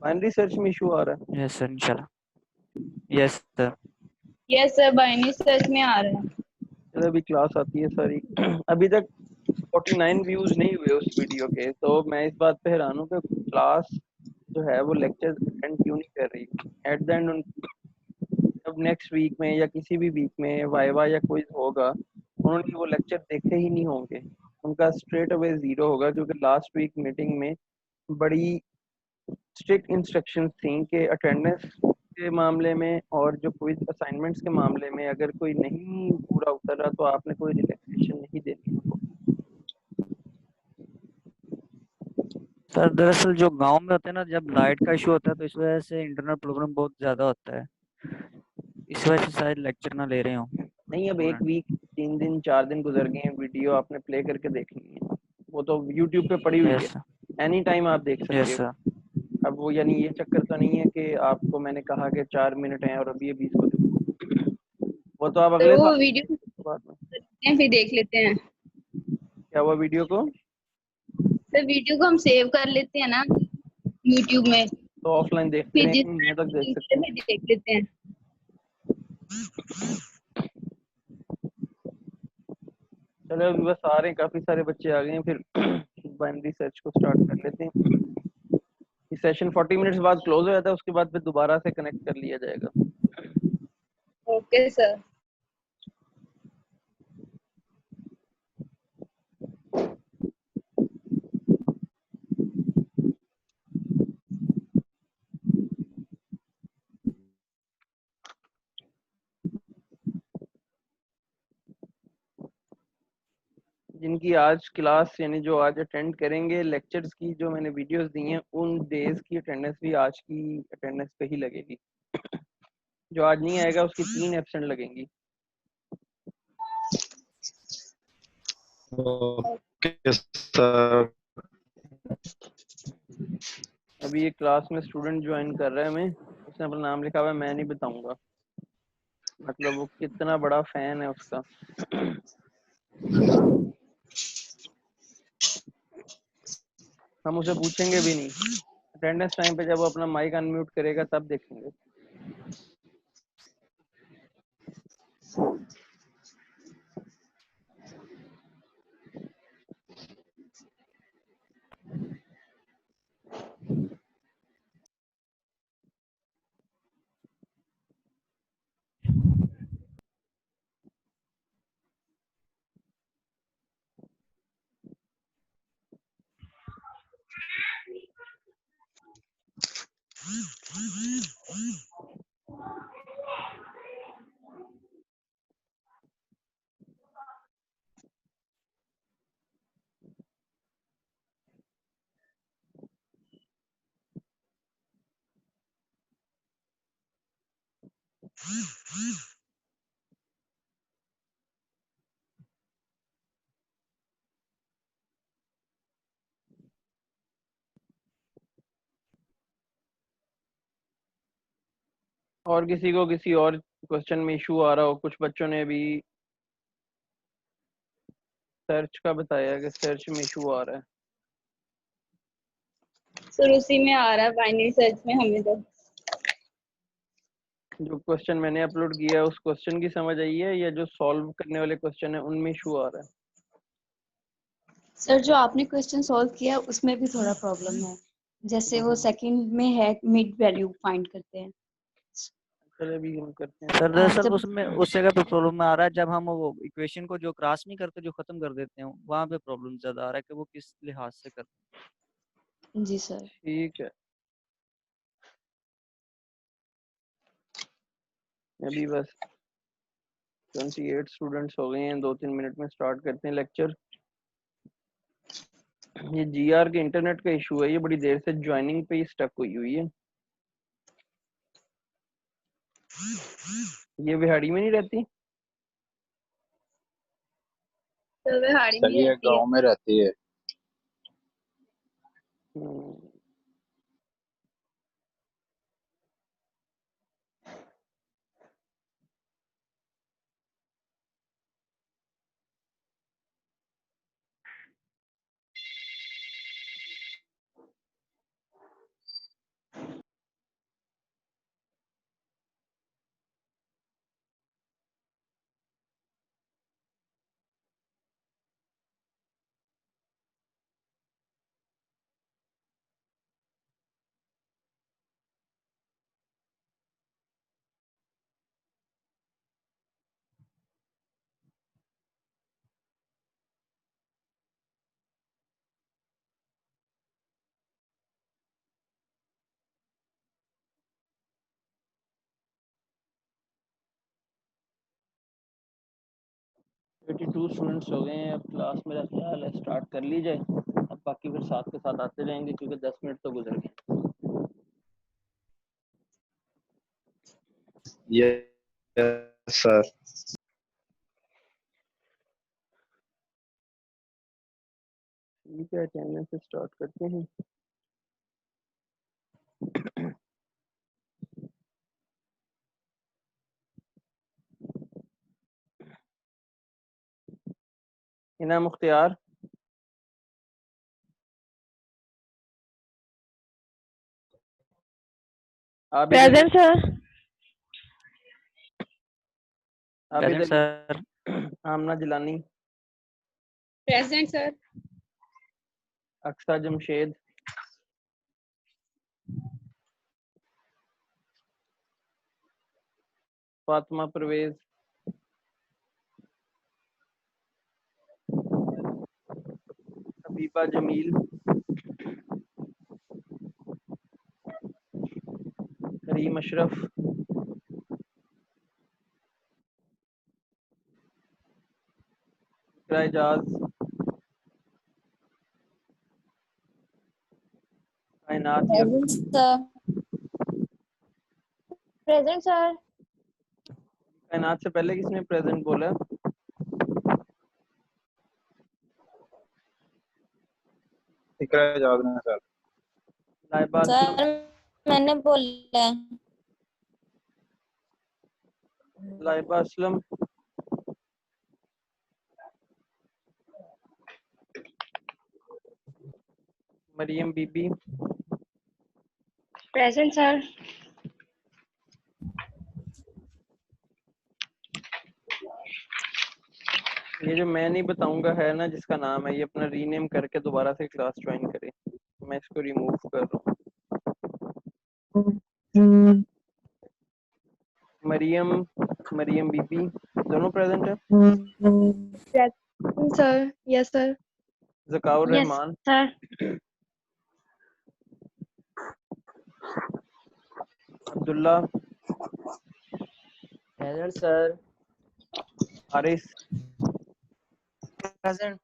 Binary search में issue आ रहा है। यस सर, इंशाल्लाह। Yes sir. Yes sir, binary search में आ रहा है। चलो अभी क्लास आती है सारी। अभी तक 49 व्यूज नहीं हुए उस वीडियो के, तो मैं इस बात पे हैरान हूँ कि क्लास जो है वो लेक्चर अटेंड क्यों नहीं कर रही। एट द एंड जब नेक्स्ट वीक में या किसी भी वीक में वाइवा या क्विज होगा, उन्होंने वो लेक्चर देखे ही नहीं होंगे, उनका स्ट्रेट अवे जीरो होगा, क्योंकि लास्ट वीक मीटिंग में बड़ी स्ट्रिक्ट इंस्ट्रक्शंस थी कि अटेंडेंस के मामले में और जो क्विज असाइनमेंट्स के मामले में अगर कोई नहीं पूरा उतर रहा तो आपने कोई रिलैक्सेशन नहीं देनी उनको। सर दरअसल जो गांव में होते हैं ना, जब लाइट का इशू होता है तो इस वजह से इंटरनल प्रॉब्लम बहुत ज्यादा होता है, इस वजह से शायद लेक्चर ना ले रहे हो नहीं, अब एक स्टूडेंट। वीक 3 दिन 4 दिन गुजर गए हैं, वीडियो आपने प्ले करके देखनी है, वो तो यूट्यूब पे पड़ी हुई यस है, सर। एनी टाइम आप देख सकते यस हो। सर। अब वो यानी ये चक्कर तो नहीं है कि आपको मैंने कहा कि 4 मिनट हैं और अभी अभी इसको देखो। वो तो आप सर अगले वो साल वीडियो बाद में। फिर देख लेते हैं। क्या हुआ वीडियो को? सर वीडियो को हम सेव कर लेते हैं ना यूट्यूब में, तो ऑफलाइन देखते फिर रहें, जिस महीने तक देख टाइम सकते फिर हैं। देख लेते हैं। चलो अभी बस आ रहे हैं, काफी सारे बच्चे आ गए हैं, फिर बाइनरी सर्च को स्टार्ट कर लेते हैं। ये सेशन 40 मिनट्स बाद क्लोज हो जाता है, उसके बाद फिर दोबारा से कनेक्ट कर लिया जाएगा। Okay sir. जिनकी आज क्लास यानी जो आज अटेंड करेंगे लेक्चर्स की, जो मैंने वीडियोस दी हैं उन डेज की अटेंडेंस भी आज की अटेंडेंस पे ही लगेगी। जो आज नहीं आएगा उसकी 3 एब्सेंट लगेंगी। Okay sir. अभी ये क्लास में स्टूडेंट ज्वाइन कर रहा है, मैं उसने अपना नाम लिखा हुआ है, मैं नहीं बताऊंगा, मतलब वो कितना बड़ा फैन है उसका। हम उसे पूछेंगे भी नहीं, अटेंडेंस टाइम पे जब वो अपना माइक अनम्यूट करेगा तब देखेंगे। और किसी को किसी और क्वेश्चन में इशू आ रहा हो? कुछ बच्चों ने अभी सर्च का बताया कि सर्च में इशू आ रहा है। सर उसी में आ रहा है बाइनरी सर्च में हमें तो। जो क्वेश्चन मैंने अपलोड किया है उस क्वेश्चन की समझ आई है, या जो सॉल्व करने वाले क्वेश्चन है उनमें इशू आ रहा है? सर जो आपने क्वेश्चन सॉल्व किया उसमें भी थोड़ा प्रॉब्लम है, जैसे वो सेकंड में है मिड वैल्यू फाइंड करते हैं। चलो अभी हम करते सर हैं। दरअसल जब उसमें उस जगह पे प्रॉब्लम आ रहा है जब हम वो इक्वेशन को जो क्रॉस नहीं करते, जो खत्म कर देते हैं, वहां पे प्रॉब्लम ज्यादा आ रहा है कि वो किस लिहाज से करते जी सर। ठीक है, अभी बस 28 स्टूडेंट्स हो गए हैं, 2-3 मिनट में स्टार्ट करते हैं लेक्चर। ये जीआर के इंटरनेट का इशू है, ये बड़ी देर से ज्वाइनिंग पे ही स्टक हुई हुई है। ये बिहाड़ी में नहीं रहती? सर वे हाड़ी में सर ये रहती है। गांव में रहती है। हम्म, 32 स्टूडेंट्स हो गए हैं। अब क्लास मेरा ख्याल है स्टार्ट कर ली जाए। अब बाकी फिर साथ के साथ आते रहेंगे क्योंकि 10 मिनट तो गुजर गए। Yes, sir. ठीक है, अटेंडेंस से स्टार्ट करते हैं। Ina Mukhtiar, Abid Ali, present sir. Abid present Ali, sir. Amna Jilani, present sir. Aqsa Jamshed, Fatima Parvez, Habiba Jamil, Karim Ashraf, Iqra Ejaz, Kainat present sir. Present sir. कायनात से पहले किसने प्रेजेंट बोला? इकरा एजाज ने सर। लाइबा असलम, सर मैंने बोला है। लाइबा असलम, मरियम बीबी, प्रेजेंट सर। ये जो मैं नहीं बताऊंगा है ना जिसका नाम है, ये अपना रीनेम करके दोबारा से क्लास ज्वाइन करे। मैं इसको रिमूव कर रहा हूँ। मरियम, मरियम बीबी दोनों प्रेजेंट है। Present sir. Yes sir. Zakaur yes Rahman, sir. Abdullah, present sir. Haris, present.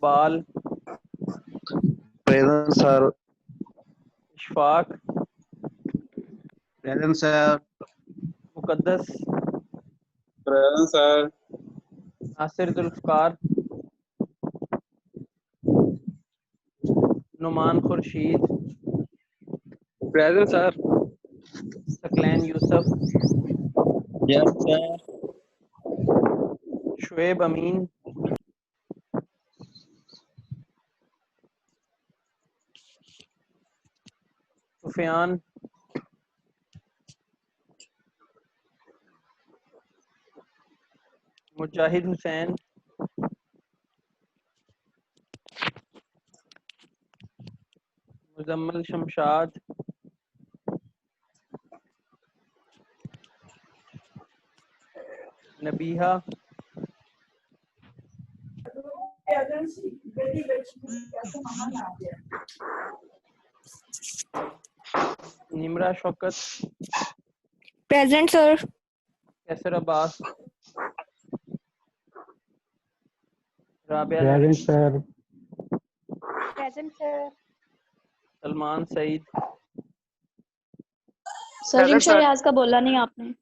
Bal, present sir. Ishfaq, present sir. Muqaddas, present sir. Nasir Zulfiqar, Noman Khurshid, present sir. Saqlain Yousuf, yes sir. Shoaib Amin, Sufiyan, Mujahid Hussain, Muzammil Shamshad, Nabiha, Nimra Shaukat, present sir. Qaiser Abbas, Rabia present Naveen, sir. Present sir. Salman Saeed, sir Rimsha Riaz का बोला नहीं आपने।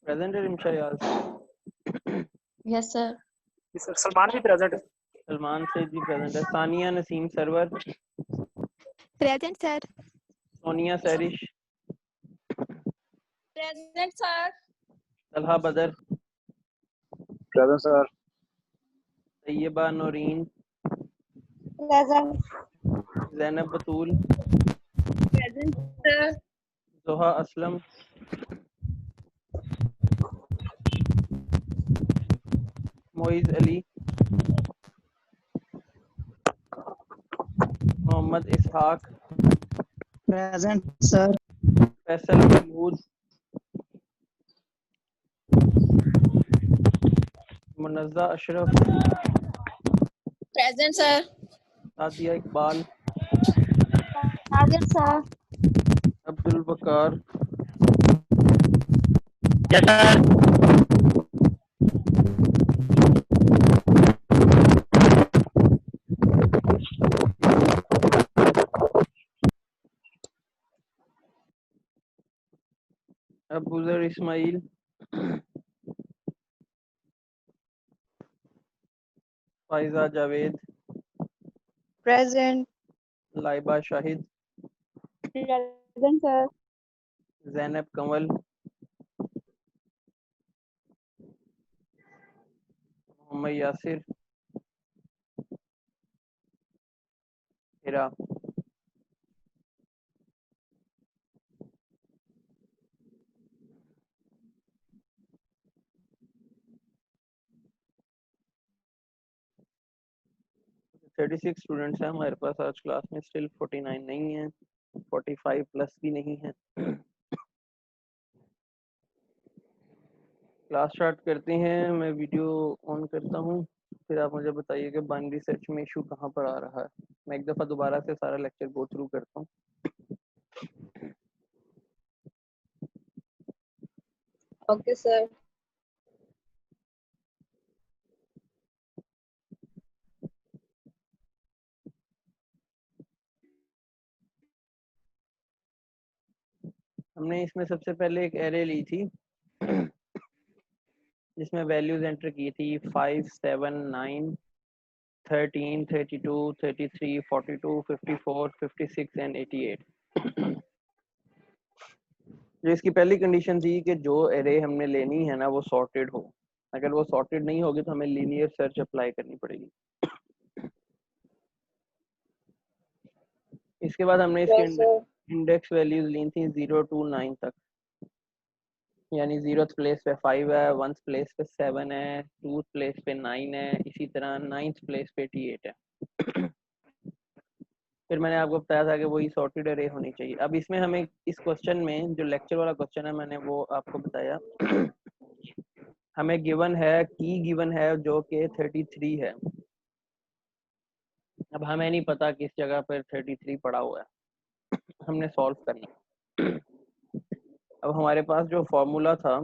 प्रेजेंट है रिमशा याज, यस सर। सर सलमान भी present है। सलमान सईद भी present है। Sania Naseem Sarwar, present sir. Sonia Sairish, present sir. Talha Badar, present sir. Tayyaba Naureen, present. Zainab Batool, present sir. Zoha Aslam, Moiz Ali, Mohammad Ishaq, present sir. Faisal Mahmood, Munazza Ashraf, present sir. Sadia Iqbal, present sir. Abdul Bakar, yes sir. Abuzar Ismail, Faiza Javed, Present. Laiba Shahid, Present, sir. Zainab Kanwal, Mohammad Yasir, Hira. Thirty six students हैं हमारे पास आज क्लास में, स्टिल 49 नहीं है, 45 प्लस भी नहीं है। क्लास स्टार्ट करते हैं, मैं वीडियो ऑन करता हूँ, फिर आप मुझे बताइए कि बाइनरी सर्च में इशू कहाँ पर आ रहा है। मैं एक दफ़ा दोबारा से सारा लेक्चर गो थ्रू करता हूँ। Okay, sir. हमने इसमें सबसे पहले एक एरे ली थी जिसमें वैल्यूज एंटर की थी 5, 7, 9, 13, 32, 33, 42, 54, 56 एंड 88। जो इसकी पहली कंडीशन थी कि जो एरे हमने लेनी है ना वो सॉर्टेड हो। अगर वो सॉर्टेड नहीं होगी तो हमें लीनियर सर्च अप्लाई करनी पड़ेगी। इसके बाद हमने इसके Yes, sir. इंडेक्स वैल्यूज ली थी 0 to 9 तक, यानी 0th प्लेस पे 5 है, 1st प्लेस पे 7 है, 2th प्लेस पे 9 है, इसी तरह 9th प्लेस पे 88 है। फिर मैंने आपको बताया था कि वही सॉर्टेड अरे होनी चाहिए। अब इसमें हमें इस क्वेश्चन में जो लेक्चर वाला क्वेश्चन है मैंने वो आपको बताया। हमें गिवन है, की गिवन है जो कि 33 है। अब हमें नहीं पता किस जगह पर 33 पड़ा हुआ है, हमने सॉल्व करना। अब हमारे पास जो फॉर्मूला था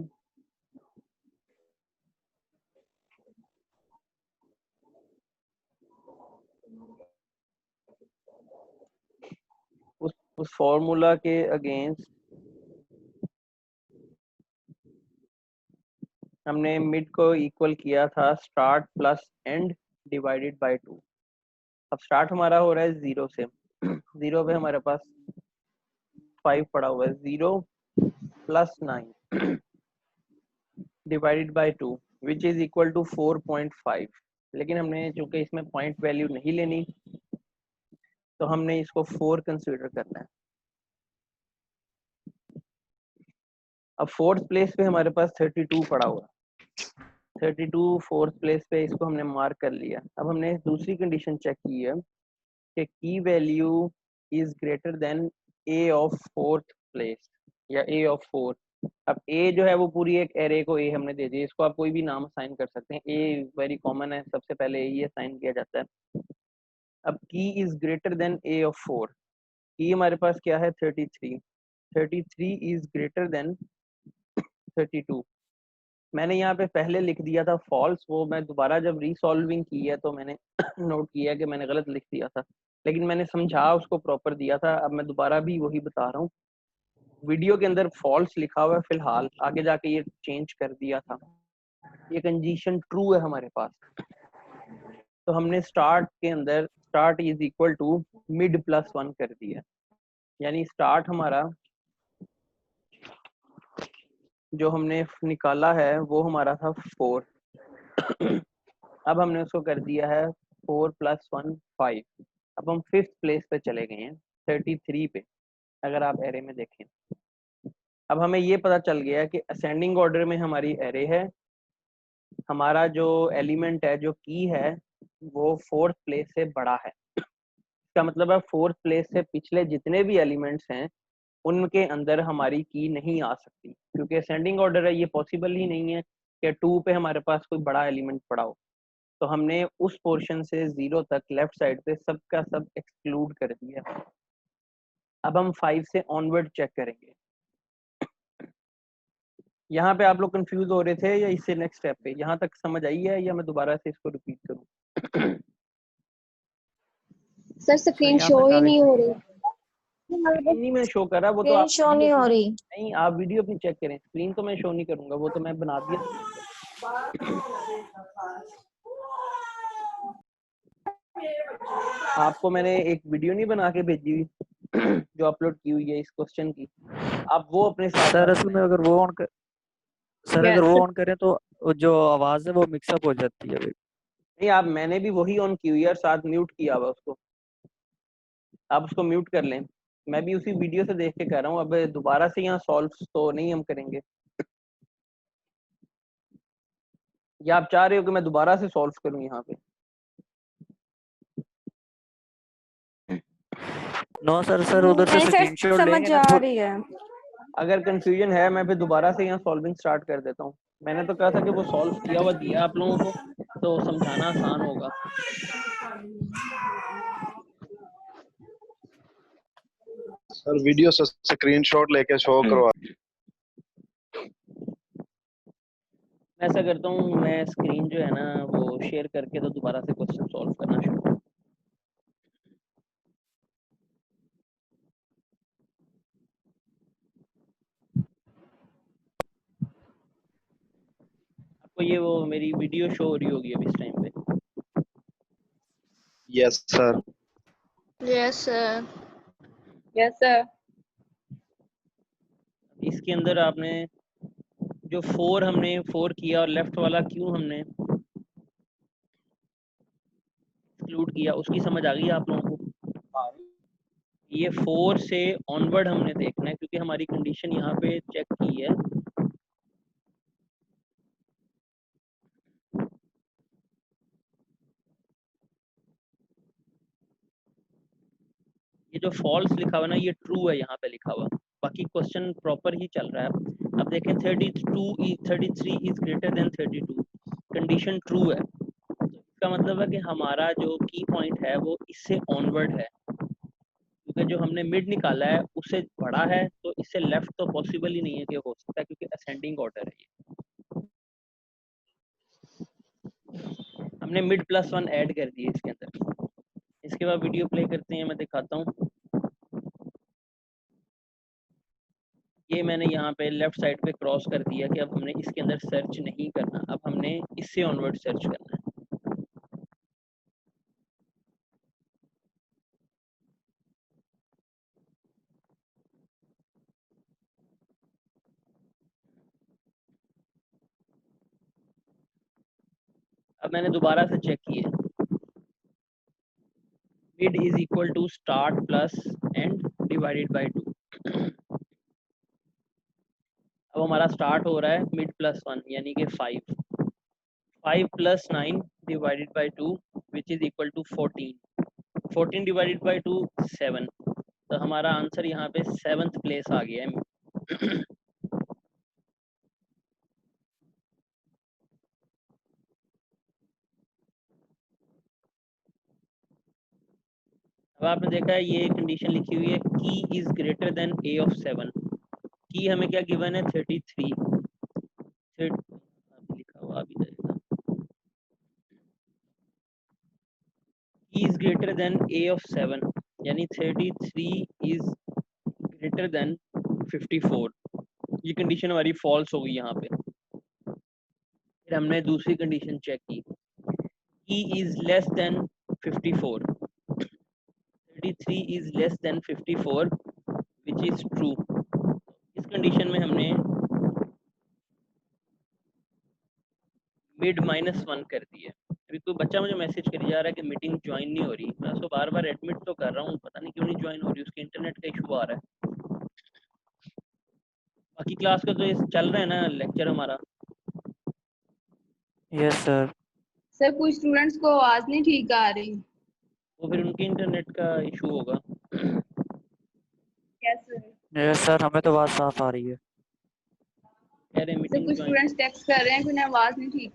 उस फॉर्मूला के अगेंस्ट हमने मिड को इक्वल किया था start plus end divided by 2। अब स्टार्ट हमारा हो रहा है 0 से, 0 पे हमारे पास 5 पड़ा हुआ है, 0 plus 9 divided by 2 which is equal to 4.5। लेकिन हमने चूंकि इसमें पॉइंट वैल्यू नहीं लेनी तो हमने इसको 4 कंसीडर करना है। अब फोर्थ प्लेस पे हमारे पास 32 पड़ा हुआ है, 32 फोर्थ प्लेस पे, इसको हमने मार्क कर लिया। अब हमने दूसरी कंडीशन चेक की है कि की value is greater than A of fourth place या ए ऑफ 4। अब ए जो है वो पूरी एक एरे को ए हमने दे दिया, इसको आप कोई भी नाम असाइन कर सकते हैं, ए वेरी कॉमन है, सबसे पहले ए ही असाइन किया जाता है। अब की is greater than A of 4, की हमारे पास क्या है 33, 33 इज ग्रेटर देन 32। मैंने यहाँ पे पहले लिख दिया था फॉल्स, वो मैं दोबारा जब रीसॉल्विंग की है तो मैंने नोट किया कि मैंने गलत लिख दिया था, लेकिन मैंने समझा उसको प्रॉपर दिया था। अब मैं दोबारा भी वही बता रहा हूँ, वीडियो के अंदर फॉल्स लिखा हुआ है फिलहाल, आगे जाके ये चेंज कर दिया था। ये कंडीशन ट्रू है हमारे पास, तो हमने स्टार्ट के अंदर start is equal to mid plus 1 कर दिया, यानी स्टार्ट हमारा जो हमने निकाला है वो हमारा था 4। अब हमने उसको कर दिया है 4 + 1 5। अब हम 5th प्लेस पे चले गए हैं 33 पे, अगर आप एरे में देखें। अब हमें ये पता चल गया कि असेंडिंग ऑर्डर में हमारी एरे है, हमारा जो एलिमेंट है जो की है वो 4th प्लेस से बड़ा है। इसका मतलब है 4th प्लेस से पिछले जितने भी एलिमेंट्स हैं उनके अंदर हमारी की नहीं आ सकती, क्योंकि असेंडिंग ऑर्डर है, ये पॉसिबल ही नहीं है कि 2 पे हमारे पास कोई बड़ा एलिमेंट पड़ा हो। तो हमने उस पोर्शन से 0 तक लेफ्ट साइड पे सब का सब एक्सक्लूड कर दिया। अब हम 5 से ऑनवर्ड चेक करेंगे। यहाँ पे आप लोग कंफ्यूज हो रहे थे या इससे नेक्स्ट स्टेप पे? यहाँ तक समझ आई है या मैं दोबारा से इसको रिपीट करूँ? सर स्क्रीन यहाँ शो तक ही आगे नहीं हो रही। स्क्रीन नहीं मैं शो कर रहा, वो तो स्क्रीन आप शो नहीं हो रही। नहीं, आप वीडियो अपनी चेक करें, स्क्रीन तो मैं शो नहीं करूंगा, वो तो मैं बना दिया था यहाँ पे। आपको मैंने एक वीडियो नहीं बना के भेजी हुई जो अपलोड की हुई है इस क्वेश्चन की, आप वो अपने साथ सर साथ असल में अगर वो ऑन कर सर अगर वो ऑन करें तो वो जो आवाज है वो मिक्सअप हो जाती है। नहीं, आप मैंने भी वही ऑन की हुई है और साथ म्यूट किया हुआ उसको, आप उसको म्यूट कर लें। मैं भी उसी वीडियो से देख के कर रहा हूँ, अब दोबारा से यहाँ सॉल्व तो नहीं हम करेंगे, या आप चाह रहे हो कि मैं दोबारा से सॉल्व करूँ यहाँ पे? नो सर, सर उधर से नहीं सर, स्क्रीनशॉट समझ लेंगे ना आ रही है। अगर कंफ्यूजन है मैं फिर दोबारा से यहाँ सॉल्विंग स्टार्ट कर देता हूँ। मैंने तो कहा था कि वो सॉल्व किया हुआ दिया आप लोगों को, तो समझाना आसान होगा। सर वीडियो से स्क्रीनशॉट लेके शो करवा। मैं ऐसा करता हूँ, मैं स्क्रीन जो है ना वो शेयर करके तो दोबारा से क्वेश्चन सॉल्व करना शुरू करूँ। आपको ये वो मेरी वीडियो शो हो रही होगी अभी इस टाइम पे? Yes sir. Yes sir. Yes sir. इसके अंदर आपने जो 4 हमने 4 किया और लेफ्ट वाला क्यों हमने एक्सक्लूड किया, उसकी समझ आ गई आप लोगों को? ये 4 से ऑनवर्ड हमने देखना है, क्योंकि हमारी कंडीशन यहाँ पे चेक की है। ये जो फॉल्स लिखा हुआ ना ये ट्रू है यहाँ पे लिखा हुआ, बाकी क्वेश्चन प्रॉपर ही चल रहा है। अब देखें 33 is greater than 32, condition true है, तो इसका मतलब है कि हमारा जो की पॉइंट है वो इससे ऑनवर्ड है, क्योंकि जो हमने मिड निकाला है उससे बड़ा है, तो इससे लेफ्ट तो पॉसिबल ही नहीं है कि हो सकता है, क्योंकि असेंडिंग ऑर्डर है ये। हमने मिड +1 ऐड कर दिए इसके अंदर। इसके बाद वीडियो प्ले करते हैं, मैं दिखाता हूँ। ये मैंने यहाँ पे लेफ्ट साइड पे क्रॉस कर दिया कि अब हमने इसके अंदर सर्च नहीं करना, अब हमने इससे ऑनवर्ड सर्च करना है। अब मैंने दोबारा से चेक किए, mid is equal to start plus end divided by 2। अब हमारा स्टार्ट हो रहा है मिड +1 यानी कि 5 + 9 divided by 2 which is equal to 14। 14 divided by 2 7, तो हमारा आंसर यहाँ पे 7th प्लेस आ गया है। अब आपने देखा है ये कंडीशन लिखी हुई है की is greater than a of 7। की हमें क्या गिवन है 33, अभी लिखा हुआ अभी जाएगा, की is greater than a of 7 यानी 33 इज ग्रेटर देन 54। ये कंडीशन हमारी फॉल्स हो गई यहाँ पे। फिर हमने दूसरी कंडीशन चेक की, की is less than 54, 33 is less than 54 which is true. इस कंडीशन में हमने मिड -1 कर दिया। अभी कोई बच्चा मुझे मैसेज करी जा रहा है कि मीटिंग ज्वाइन नहीं हो रही, मैं उसको बार बार एडमिट तो कर रहा हूँ, पता नहीं क्यों नहीं ज्वाइन हो रही, उसके इंटरनेट का इशू आ रहा है। बाकी क्लास का तो ये चल रहा है ना लेक्चर हमारा? Yes sir. सर कुछ स्टूडेंट्स को आवाज नहीं ठीक आ रही। वो फिर उनके इंटरनेट का इशू होगा। Yes sir. यस सर, हमें तो बात साफ आ रही है। कह रहे सर मीटिंग कुछ ज्वाइन। स्टूडेंट्स टेक्स्ट कर रहे हैं कि उन्हें आवाज नहीं ठीक।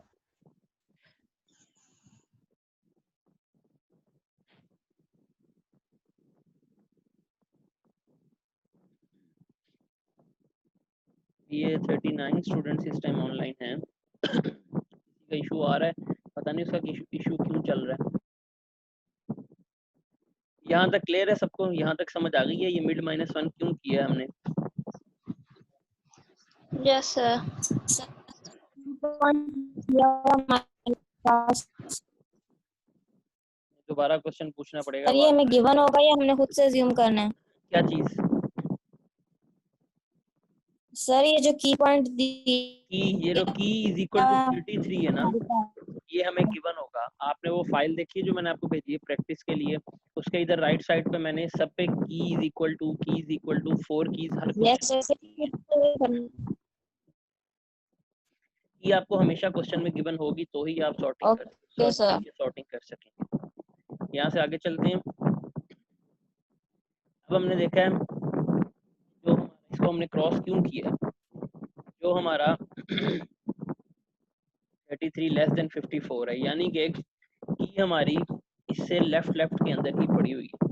ये 39 स्टूडेंट्स इस टाइम ऑनलाइन हैं। किसी का इशू आ रहा है, पता नहीं उसका इशू क्यों चल रहा है। यहाँ तक क्लियर है सबको? यहाँ तक समझ आ गई है ये मिड -1 क्यों किया है हमने? Yes sir. दोबारा क्वेश्चन पूछना पड़ेगा। सर ये हमें गिवन होगा या हमने खुद से अज्यूम करना है? क्या चीज? सर ये जो की पॉइंट की, ये जो की इज इक्वल टू 33 है ना, ये हमें गिवन होगा। आपने वो फाइल देखी जो मैंने आपको भेजी है प्रैक्टिस के लिए, उसके इधर राइट साइड पे मैंने सब पे की इज इक्वल टू 4 कीज हर की आपको हमेशा क्वेश्चन में गिवन होगी, तो ही आप सॉर्टिंग कर सकेंगे। यहाँ से आगे चलते हैं। अब हमने देखा है जो इसको हमने क्रॉस क्यों किया, जो हमारा 33 लेस देन 54 है, यानी कि की हमारी इससे लेफ्ट के अंदर ही पड़ी हुई है,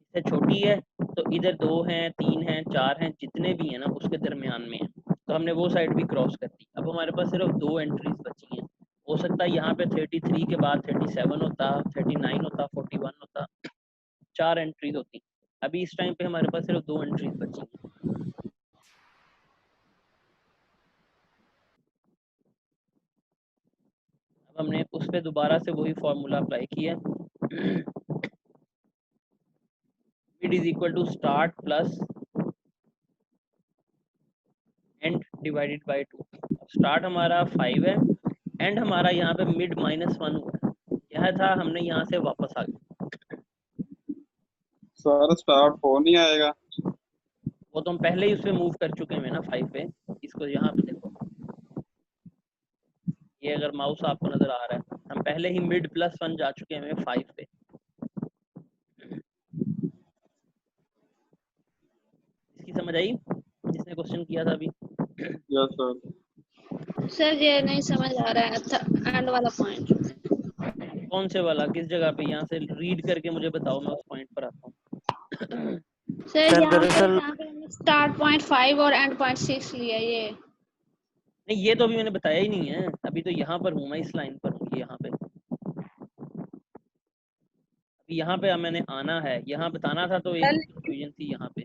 इससे छोटी है तो इधर 2 हैं 3 हैं 4 हैं, जितने भी हैं ना उसके दरमियान में है, तो हमने वो साइड भी क्रॉस कर दी। अब हमारे पास सिर्फ 2 एंट्रीज बची हैं। हो सकता है यहाँ पे 33 के बाद 37 होता, 39 होता, 41 होता, 4 एंट्रीज होती। अभी इस टाइम पे हमारे पास सिर्फ 2 एंट्रीज बची हैं। अब हमने उस पर दोबारा से वही फॉर्मूला अप्लाई किया, mid is equal to start plus end divided by 2। Start हमारा 5 है, एंड हमारा यहाँ पे मिड -1 हुआ है, यह था, हमने यहाँ से वापस आ गए। सर स्टार्ट 4 नहीं आएगा? वो तो हम पहले ही उस पे मूव कर चुके हैं ना 5 पे। इसको यहाँ पे देखो, ये अगर माउस आपको नजर आ रहा है, हम पहले ही मिड +1 जा चुके हैं 5 पे। इसकी समझ आई जिसने क्वेश्चन किया था अभी? Yes sir. सर ये नहीं समझ आ रहा है एंड वाला पॉइंट। कौन से वाला, किस जगह पे? यहाँ से रीड करके मुझे बताओ, मैं उस पॉइंट पर आता हूँ। सर यहाँ दरअसल पे स्टार्ट पॉइंट 5 और एंड पॉइंट 6 लिया ये। नहीं, ये तो अभी मैंने बताया ही नहीं है, अभी तो यहाँ पर हूँ मैं, इस लाइन पर हूँ, यहाँ पे। अभी यहाँ पे मैंने आना है, यहाँ बताना था, तो एक कंफ्यूजन थी यहाँ पे।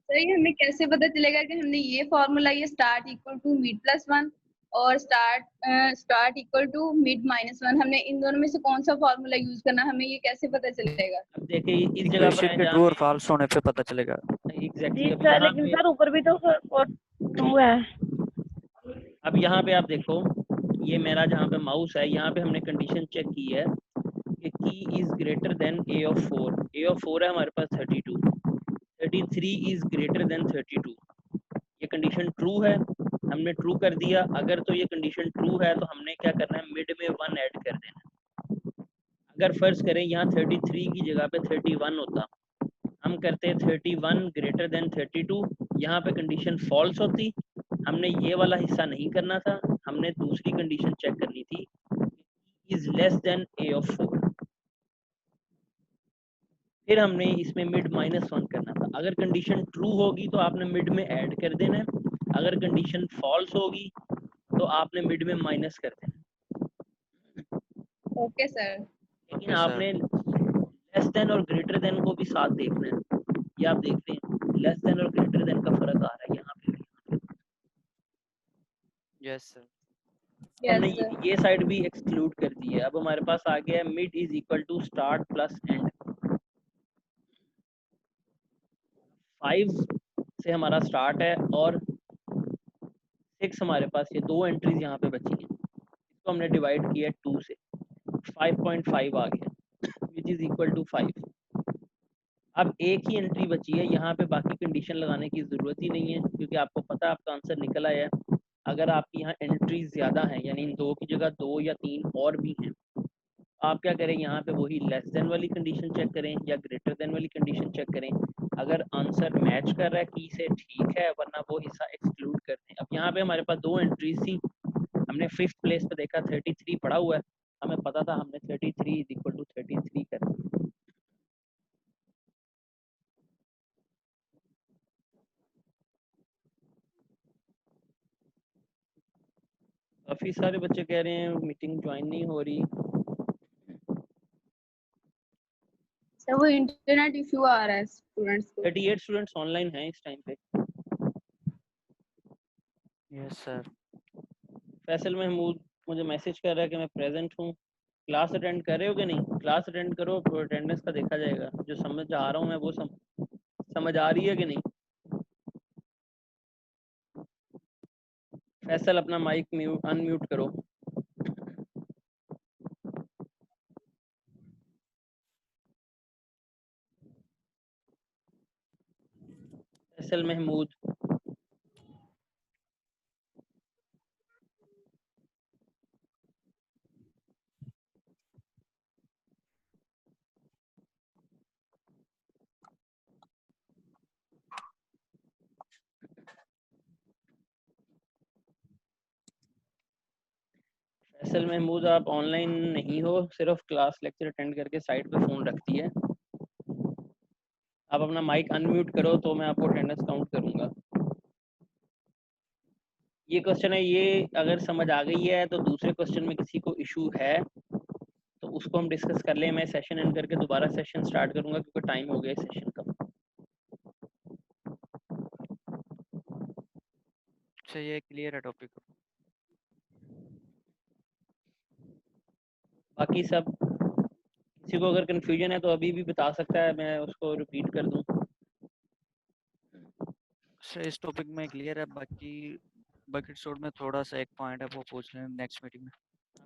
सर ये हमें कैसे पता चलेगा कि हमने ये फॉर्मूला, ये स्टार्ट इक्वल टू मिड +1 और स्टार्ट इक्वल टू मिड -1, हमने इन दोनों में से कौन सा फॉर्मूला यूज करना, हमें ये कैसे पता चलेगा? अब देखिए इस जगह पर इक्वेशन के ट्रू और फॉल्स होने पे पता चलेगा। एग्जैक्टली। जी सर, लेकिन सर ऊपर भी तो 2 है। अब यहाँ पे आप देखो, ये मेरा जहाँ पे माउस है, यहाँ पे हमने कंडीशन चेक की है कि की is greater than a of 4। a of 4 है हमारे पास 32, 33 इज ग्रेटर देन 32। ये कंडीशन ट्रू है, हमने ट्रू कर दिया। अगर तो ये कंडीशन ट्रू है तो हमने क्या करना है, मिड में 1 ऐड कर देना। अगर फर्ज करें यहाँ 33 की जगह पे 31 होता, हम करते 31 ग्रेटर देन 32, यहाँ पे कंडीशन फॉल्स होती, हमने ये वाला हिस्सा नहीं करना था, हमने दूसरी कंडीशन चेक करनी थी, is less than a of 4। फिर हमने इसमें मिड -1 करना था। अगर कंडीशन ट्रू होगी तो आपने मिड में ऐड कर देना है, अगर कंडीशन फॉल्स होगी तो आपने मिड में माइनस कर देना। Okay sir. लेकिन आपने लेस देन और ग्रेटर देन को भी साथ देखना है। ये आप देख रहे हैं, लेस देन और ग्रेटर देन का फर्क आ रहा है यहाँ पे। Yes sir. हमने ये साइड भी एक्सक्लूड कर दी है। अब हमारे पास आ गया है mid is equal to start plus end. 5 से हमारा स्टार्ट है और 6 हमारे पास, ये 2 एंट्रीज यहाँ पे बची हैं, इसको हमने डिवाइड किया 2 से, 5.5 आ गया विच इज इक्वल टू 5। अब एक ही एंट्री बची है, यहाँ पे बाकी कंडीशन लगाने की ज़रूरत ही नहीं है, क्योंकि आपको पता है आपका आंसर निकल आया है। अगर आपकी यहाँ एंट्रीज ज़्यादा हैं, यानी इन 2 की जगह 2 या 3 और भी हैं, आप क्या करें, यहाँ पे वही लेस देन वाली कंडीशन चेक करें या ग्रेटर देन वाली कंडीशन चेक करें। अगर आंसर मैच कर रहा है की से, ठीक है, वरना वो हिस्सा एक्सक्लूड कर दें। अब यहाँ पे हमारे पास 2 एंट्रीज थी, हमने 5th प्लेस पे देखा 33 पड़ा हुआ है, हमें पता था हमने 33 इज इक्वल टू 33 कर दिया। काफी सारे बच्चे कह रहे हैं मीटिंग ज्वाइन नहीं हो रही। सर वो इंटरनेट इशू आ रहा है स्टूडेंट्स को। 38 स्टूडेंट्स ऑनलाइन हैं इस टाइम पे। Yes sir. फैसल महमूद मुझे मैसेज कर रहा है कि मैं प्रेजेंट हूँ। क्लास अटेंड कर रहे हो कि नहीं? क्लास अटेंड करो, अटेंडेंस का देखा जाएगा। जो समझ आ रहा हूँ मैं वो समझ आ रही है कि नहीं? फैसल अपना माइक अनम्यूट करो। फैसल महमूद। फैसल महमूद आप ऑनलाइन नहीं हो, सिर्फ क्लास लेक्चर अटेंड करके साइड पे फ़ोन रखती है। आप अपना माइक अनम्यूट करो तो मैं आपको अटेंडेंस काउंट करूँगा। ये क्वेश्चन है, ये अगर समझ आ गई है तो दूसरे क्वेश्चन में किसी को इशू है तो उसको हम डिस्कस कर लें। मैं सेशन एंड करके दोबारा सेशन स्टार्ट करूँगा क्योंकि टाइम हो गया इस सेशन का। अच्छा ये क्लियर है टॉपिक। बाकी सब किसी को अगर कंफ्यूजन है तो अभी भी बता सकता है, मैं उसको रिपीट कर दूं। सर इस टॉपिक में क्लियर है, बाकी बकेट शॉट में थोड़ा सा एक पॉइंट है वो पूछ लें नेक्स्ट मीटिंग में।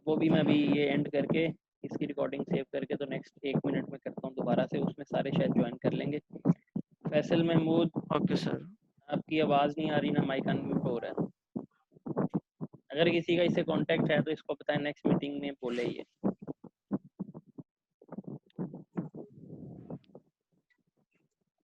वो भी मैं अभी ये एंड करके इसकी रिकॉर्डिंग सेव करके तो नेक्स्ट 1 मिनट में करता हूँ दोबारा से, उसमें सारे शायद ज्वाइन कर लेंगे। Faisal Mahmood okay sir. आपकी आवाज़ नहीं आ रही ना, माइक अनम्यूट हो रहा है। अगर किसी का इससे कांटेक्ट है तो इसको बताएं नेक्स्ट मीटिंग में बोले ये।